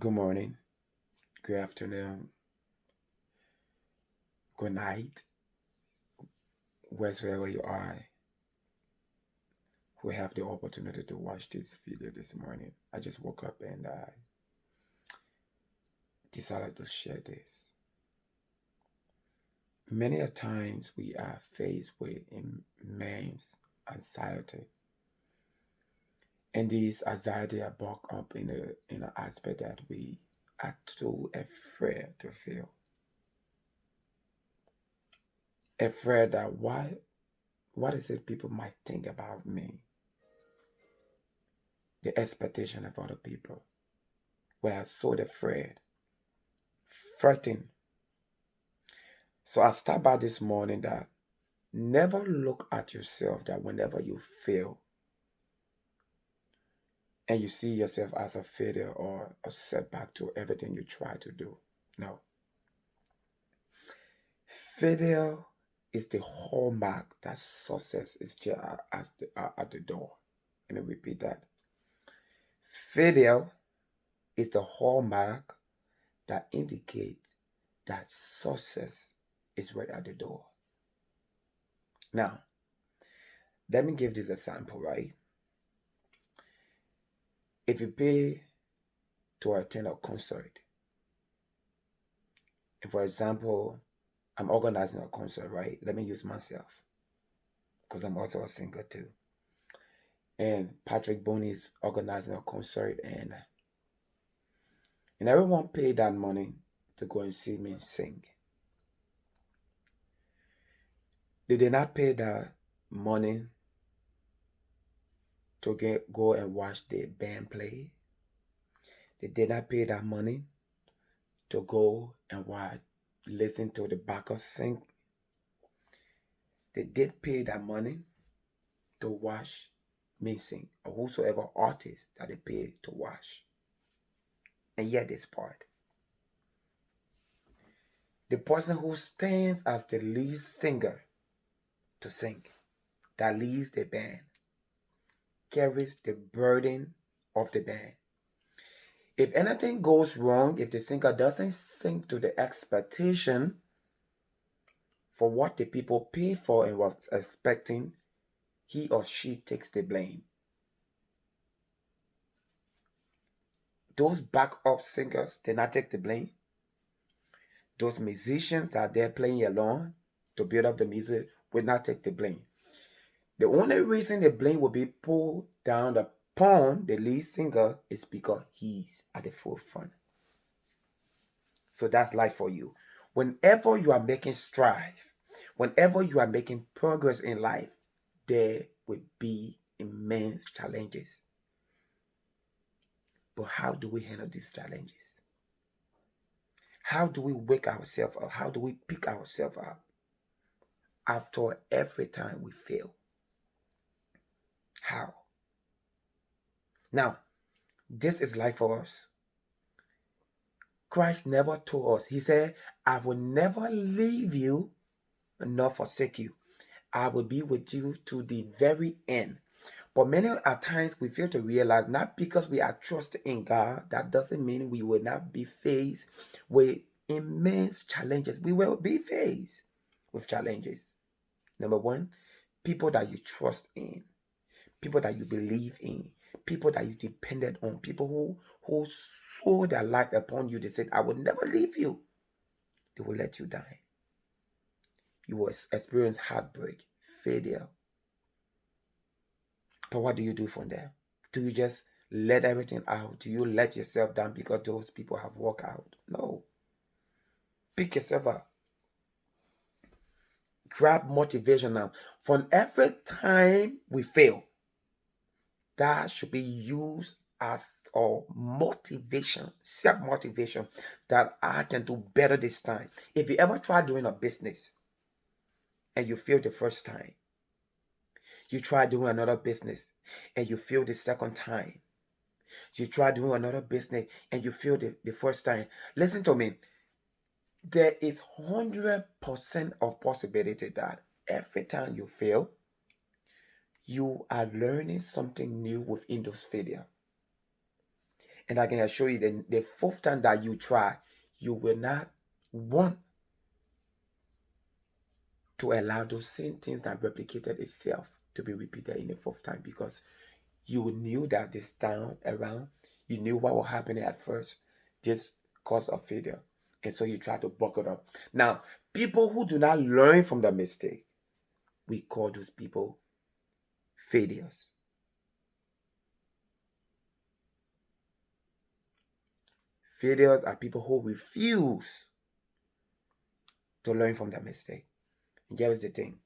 Good morning, good afternoon, good night, wherever you are who have the opportunity to watch this video this morning. I just woke up and decided to share this. Many a times we are faced with immense anxiety, and these anxiety are bucked up in an aspect that we are too afraid to feel. Afraid that what is it people might think about me? The expectation of other people. We are so afraid, frightened. So I start by this morning that never look at yourself that whenever you fail and you see yourself as a failure or a setback to everything you try to do. No. Failure is the hallmark that success is just at the door. Let me repeat that. Failure is the hallmark that indicates that success is right at the door. Now, let me give this example, right? If you pay to attend a concert, and for example, I'm organizing a concert, right? Let me use myself because I'm also a singer too. And Patrick Boney is organizing a concert, and everyone paid that money to go and see me sing. They did not pay that money to go and watch the band play. They did not pay that money to go and listen to the backup sing. They did pay that money to watch me sing, or whosoever artist that they pay to watch. And yet this part. The person who stands as the lead singer to sing, that leads the band, carries the burden of the band. If anything goes wrong, if the singer doesn't sing to the expectation for what the people pay for and was expecting, he or she takes the blame. Those backup singers did not take the blame. Those musicians that are there playing alone to build up the music will not take the blame. The only reason the blame will be pulled down upon the lead singer is because he's at the forefront. So that's life for you. Whenever you are making strive, whenever you are making progress in life, there will be immense challenges. But how do we handle these challenges? How do we wake ourselves up? How do we pick ourselves up after every time we fail? How? Now, this is life for us. Christ never told us. He said, I will never leave you nor forsake you. I will be with you to the very end. But many a times we fail to realize, not because we are trusting in God, that doesn't mean we will not be faced with immense challenges. We will be faced with challenges. Number one, people that you trust in, people that you believe in, people that you depended on, people who sold their life upon you. They said, I will never leave you. They will let you die. You will experience heartbreak, failure. But what do you do from there? Do you just let everything out? Do you let yourself down because those people have walked out? No. Pick yourself up. Grab motivation now. From every time we fail, that should be used as a motivation, self-motivation, that I can do better this time. If you ever try doing a business and you fail the first time, you try doing another business and you fail the second time, you try doing another business and you fail the first time. Listen to me. There is 100% of possibility that every time you fail, you are learning something new within those failure. And I can assure you that the fourth time that you try, you will not want to allow those same things that replicated itself to be repeated in the fourth time, because you knew that this time around, you knew what was happening at first, just cause of failure. And so you try to buckle up. Now, people who do not learn from the mistake, we call those people failures. Failures are people who refuse to learn from their mistake. And here's the thing.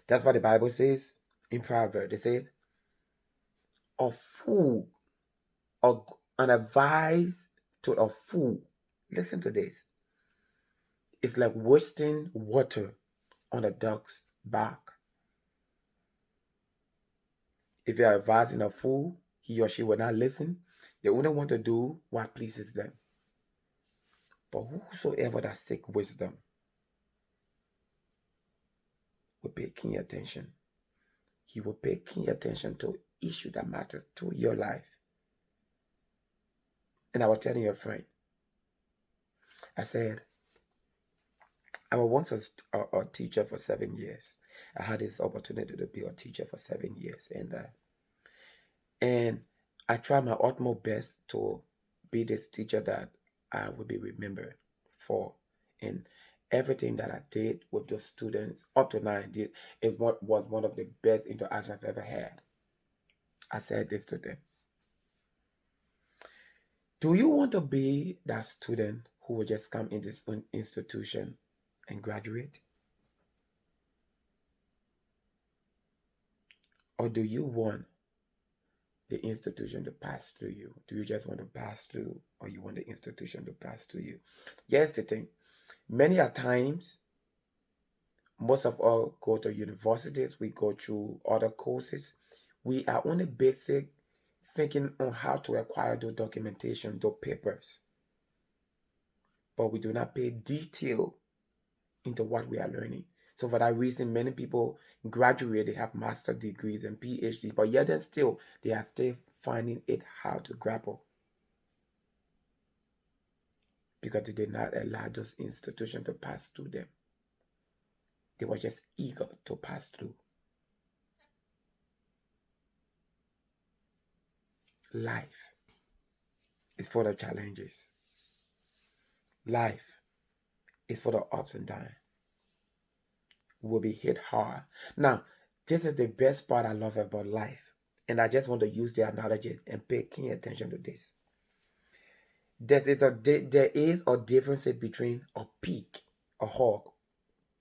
That's what the Bible says in Proverbs. They said, a fool, an advice to a fool, listen to this, it's like wasting water on a duck's back. If you are advising a fool, he or she will not listen. They only want to do what pleases them. But whosoever that seek wisdom will pay keen attention. He will pay keen attention to issue that matters to your life. And I was telling your friend, I said, I was once a teacher for 7 years. I had this opportunity to be a teacher for 7 years, and I tried my utmost best to be this teacher that I will be remembered for. And everything that I did with those students up to now, I did is what was one of the best interactions I've ever had. I said this to them: do you want to be that student who will just come in this institution and graduate? Or do you want the institution to pass through you? Do you just want to pass through, or you want the institution to pass through you? Here's the thing. Many a times, most of us go to universities, we go through other courses. We are only basic thinking on how to acquire those documentation, those papers. But we do not pay detail into what we are learning. So for that reason, many people graduate, they have master degrees and PhD, but yet then still, they are still finding it hard to grapple, because they did not allow those institutions to pass through them. They were just eager to pass through. Life is full of challenges. Life is full of ups and downs. We will be hit hard. Now, this is the best part I love about life. And I just want to use the analogy and pay keen attention to this. There is a difference between a pig, a hog.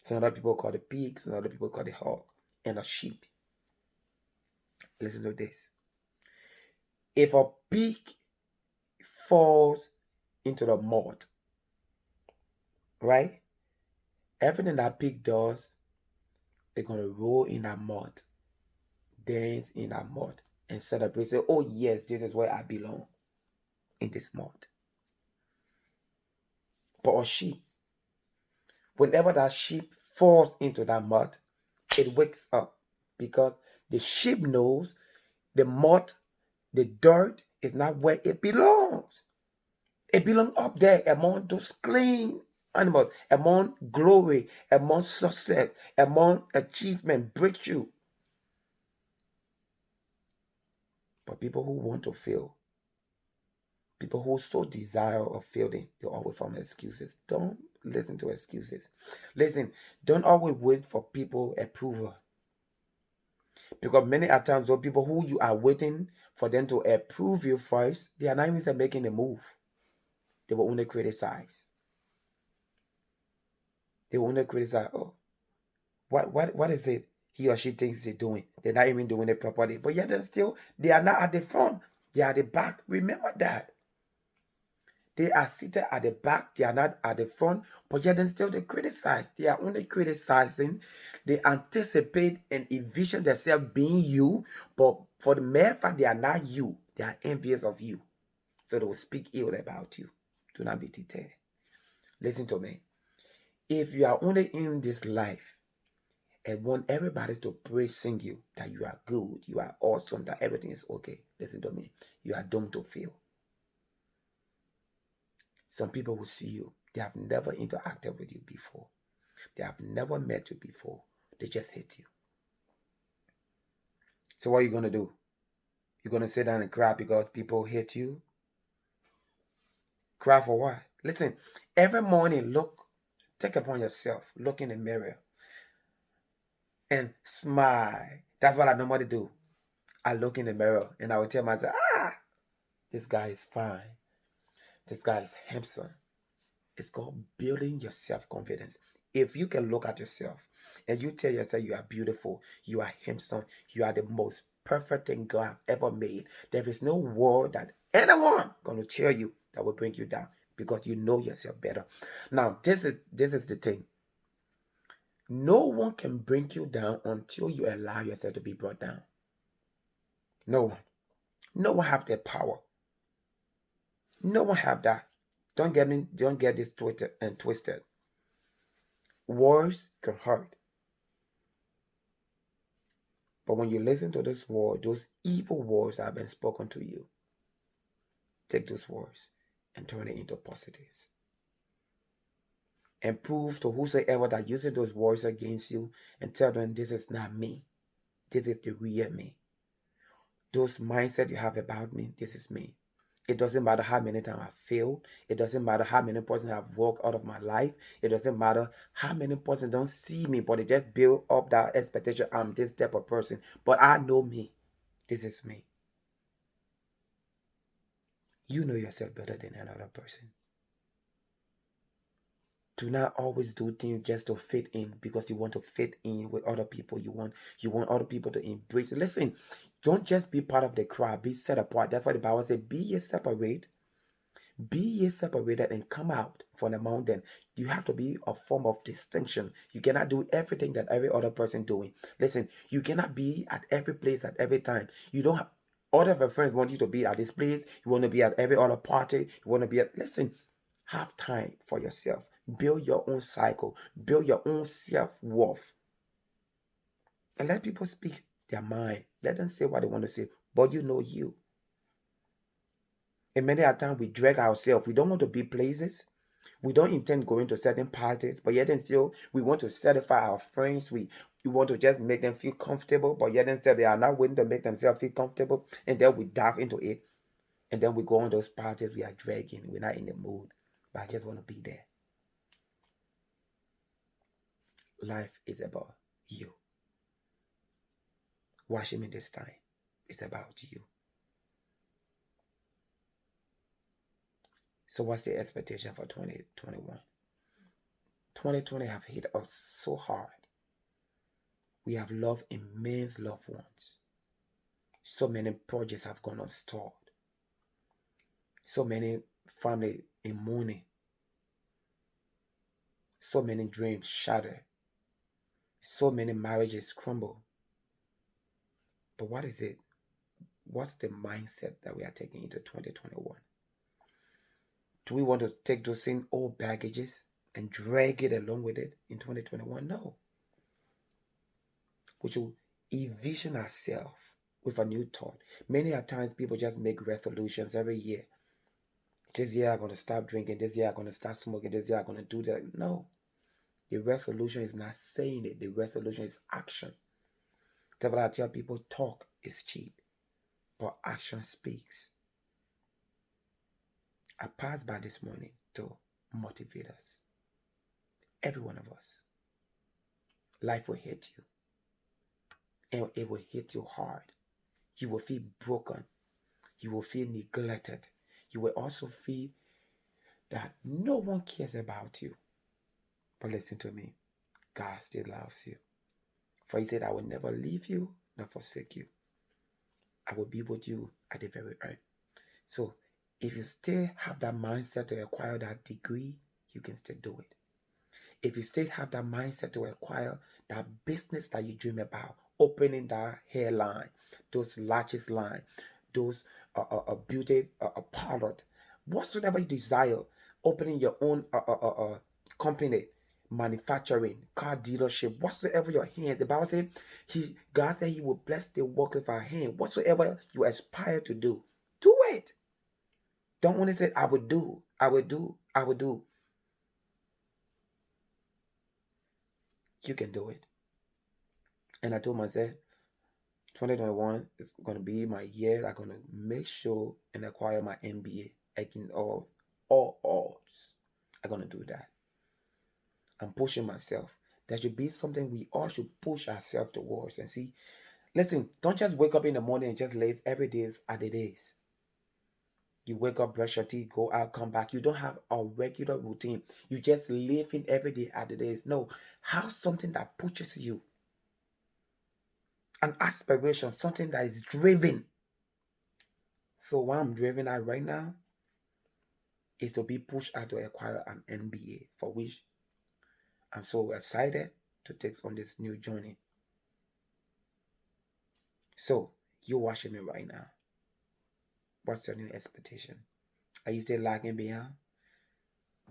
Some other people call it pig, some other people call it hog, and a sheep. Listen to this. If a pig falls into the mud, right? Everything that pig does, they're going to roll in that mud, dance in that mud, and celebrate. Say, oh yes, this is where I belong, in this mud. But a sheep, whenever that sheep falls into that mud, it wakes up, because the sheep knows the mud, the dirt is not where it belongs. It belongs up there among those clean animals, among glory, among success, among achievement, breakthrough. But people who want to fail, people who so desire of failing, they always find excuses. Don't listen to excuses. Listen, don't always wait for people approval. Because many a times those people who you are waiting for them to approve you first, they are not even making a move. They will only criticize. They will only criticize. Oh, what is it he or she thinks they're doing? They're not even doing it properly. But yet then still, they are not at the front. They are at the back. Remember that. They are seated at the back. They are not at the front. But yet then still they criticize. They are only criticizing. They anticipate and envision themselves being you. But for the mere fact they are not you, they are envious of you. So they will speak ill about you. Do not be deterred. Listen to me. If you are only in this life and want everybody to praise sing you, that you are good, you are awesome, that everything is okay, listen to me, you are doomed to fail. Some people will see you. They have never interacted with you before. They have never met you before. They just hate you. So what are you going to do? You're going to sit down and cry because people hate you? Cry for what? Listen, every morning, take upon yourself, look in the mirror and smile. That's what I normally do. I look in the mirror and I will tell myself, this guy is fine. This guy is handsome. It's called building your self-confidence. If you can look at yourself and you tell yourself you are beautiful, you are handsome, you are the most perfect thing God have ever made, there is no word that anyone gonna tell you that will bring you down because you know yourself better. Now, this is the thing. No one can bring you down until you allow yourself to be brought down. No one. No one have that power. No one have that. Don't get this twisted and twisted. Words can hurt. But when you listen to this word, those evil words that have been spoken to you, take those words and turn it into positives. And prove to whosoever that using those words against you and tell them this is not me. This is the real me. Those mindset you have about me, this is me. It doesn't matter how many times I failed. It doesn't matter how many persons have walked out of my life. It doesn't matter how many persons don't see me, but they just build up that expectation. I'm this type of person. But I know me. This is me. You know yourself better than another person. Do not always do things just to fit in because you want to fit in with other people. You want other people to embrace it. Listen, don't just be part of the crowd. Be set apart. That's why the Bible says, be ye separate. Be ye separated and come out from among them. You have to be a form of distinction. You cannot do everything that every other person doing. Listen, you cannot be at every place at every time. You don't have other of your friends want you to be at this place. You want to be at every other party. You want to be at listen. Have time for yourself. Build your own cycle. Build your own self-worth. And let people speak their mind. Let them say what they want to say. But you know you. And many a time we drag ourselves. We don't want to be places. We don't intend going to certain parties, but yet and still we want to satisfy our friends. We want to just make them feel comfortable, but yet and still they are not willing to make themselves feel comfortable. And then we dive into it. And then we go on those parties, we are dragging. We're not in the mood. But I just want to be there. Life is about you. Watching me this time. It's about you. So what's the expectation for 2021? 2020 have hit us so hard. We have lost immense loved ones. So many projects have gone unstalled. So many families in mourning. So many dreams shattered. So many marriages crumble. But what is it? What's the mindset that we are taking into 2021? Do we want to take those same old baggages and drag it along with it in 2021? No. We should envision ourselves with a new thought. Many a times people just make resolutions every year. This year I'm going to stop drinking. This year I'm going to start smoking. This year I'm going to do that. No. The resolution is not saying it. The resolution is action. That's what I tell people. Talk is cheap, but action speaks. I passed by this morning to motivate us. Every one of us. Life will hit you. And it will hit you hard. You will feel broken. You will feel neglected. You will also feel that no one cares about you. But listen to me. God still loves you. For he said, I will never leave you nor forsake you. I will be with you at the very end. So if you still have that mindset to acquire that degree, you can still do it. If you still have that mindset to acquire that business that you dream about, opening that hairline, those lashes line, those beauty parlor, whatsoever you desire, opening your own company, manufacturing, car dealership, whatsoever your hand. The Bible said, God said He will bless the work of our hand. Whatsoever you aspire to do it. Don't only say, I will do, I will do, I will do. You can do it. And I told myself, 2021 is going to be my year. I'm going to make sure and acquire my MBA. I can all odds. I'm going to do that. I'm pushing myself. There should be something we all should push ourselves towards. And see, listen, don't just wake up in the morning and just live every day as it is. You wake up, brush your teeth, go out, come back. You don't have a regular routine. You just living every day as it is. No, have something that pushes you. An aspiration, something that is driven. So what I'm driven at right now is to be pushed out to acquire an MBA, for which I'm so excited to take on this new journey. So you're watching me right now. What's your new expectation? Are you still lagging behind?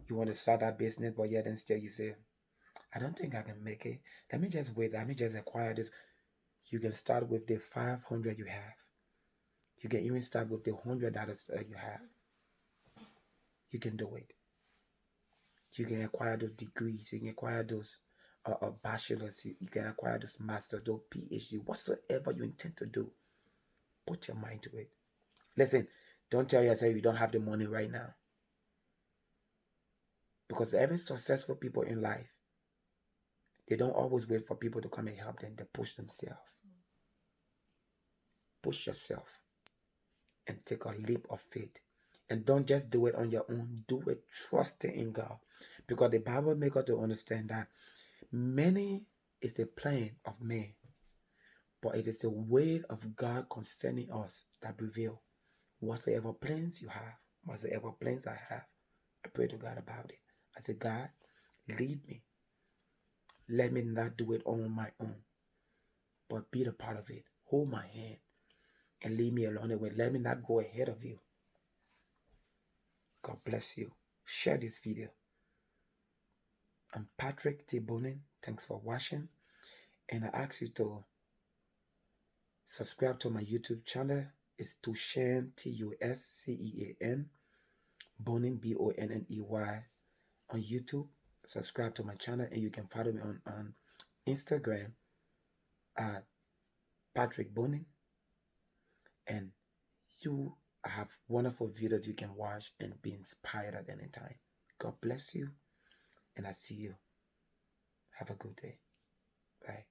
You want to start that business, but yet and still you say, I don't think I can make it. Let me just wait. Let me just acquire this. You can start with the 500 you have. You can even start with the $100 that you have. You can do it. You can acquire those degrees. You can acquire those bachelors. You can acquire those masters, those PhD, whatsoever you intend to do. Put your mind to it. Listen, don't tell yourself you don't have the money right now. Because every successful people in life, they don't always wait for people to come and help them. They push themselves. Push yourself and take a leap of faith. And don't just do it on your own. Do it trusting in God. Because the Bible makes us to understand that many is the plan of man, but it is the will of God concerning us that prevail. Whatsoever plans you have, whatsoever plans I have, I pray to God about it. I say, God, lead me. Let me not do it on my own, but be the part of it. Hold my hand and lead me along the way. Let me not go ahead of you. God bless you. Share this video. I'm Patrick T. Bonin. Thanks for watching. And I ask you to subscribe to my YouTube channel. It's Tuscean, T-U-S-C-E-A-N, Bonin, B-O-N-N-E-Y on YouTube. Subscribe to my channel, and you can follow me on Instagram at Patrick Bonin. And you have wonderful videos you can watch and be inspired at any time. God bless you, and I see you. Have a good day. Bye.